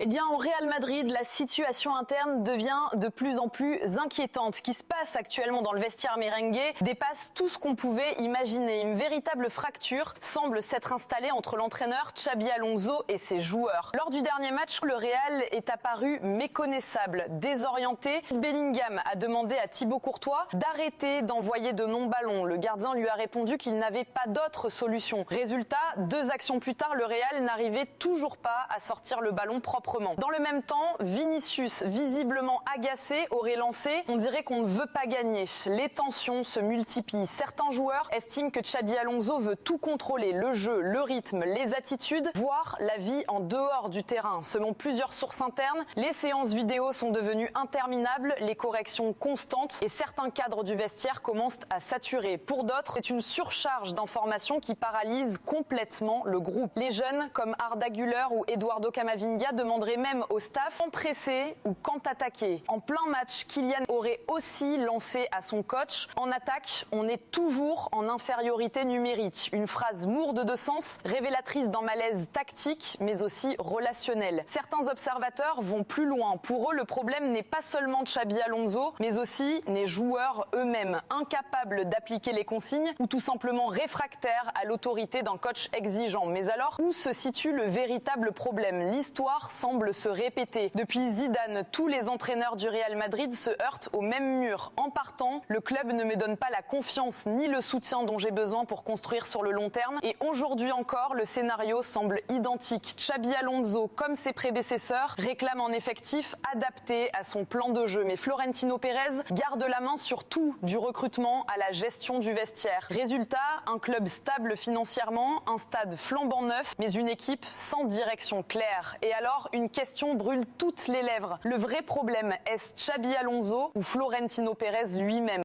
Eh bien, au Real Madrid, la situation interne devient de plus en plus inquiétante. Ce qui se passe actuellement dans le vestiaire merengue dépasse tout ce qu'on pouvait imaginer. Une véritable fracture semble s'être installée entre l'entraîneur Xabi Alonso et ses joueurs. Lors du dernier match, le Real est apparu méconnaissable, désorienté. Bellingham a demandé à Thibaut Courtois d'arrêter d'envoyer de longs ballons. Le gardien lui a répondu qu'il n'avait pas d'autre solution. Résultat, 2 actions plus tard, le Real n'arrivait toujours pas à sortir le ballon proprement. Dans le même temps, Vinicius, visiblement agacé, aurait lancé « On dirait qu'on ne veut pas gagner ». Les tensions se multiplient. Certains joueurs estiment que Xabi Alonso veut tout contrôler, le jeu, le rythme, les attitudes, voire la vie en dehors du terrain. Selon plusieurs sources internes, les séances vidéo sont devenues interminables, les corrections constantes et certains cadres du vestiaire commencent à saturer. Pour d'autres, c'est une surcharge d'informations qui paralyse complètement le groupe. Les jeunes, comme Arda Güler ou Eduardo Camavinga, demanderaient même au staff quand presser ou quand attaquer. En plein match, Kylian aurait aussi lancé à son coach « En attaque, on est toujours en infériorité numérique ». Une phrase lourde de sens, révélatrice d'un malaise tactique, mais aussi relationnel. Certains observateurs vont plus loin. Pour eux, le problème n'est pas seulement Xabi Alonso, mais aussi les joueurs eux-mêmes, incapables d'appliquer les consignes ou tout simplement réfractaires à l'autorité d'un coach exigeant. Mais alors, où se situe le véritable problème ? L'histoire semble se répéter. Depuis Zidane, tous les entraîneurs du Real Madrid se heurtent au même mur. En partant, le club ne me donne pas la confiance ni le soutien dont j'ai besoin pour construire sur le long terme. Et aujourd'hui encore, le scénario semble identique. Xabi Alonso, comme ses prédécesseurs, réclame un effectif adapté à son plan de jeu. Mais Florentino Pérez garde la main sur tout, du recrutement à la gestion du vestiaire. Résultat, un club stable financièrement, un stade flambant neuf, mais une équipe sans direction claire. Et alors, une question brûle toutes les lèvres. Le vrai problème, est-ce Xabi Alonso ou Florentino Pérez lui-même ?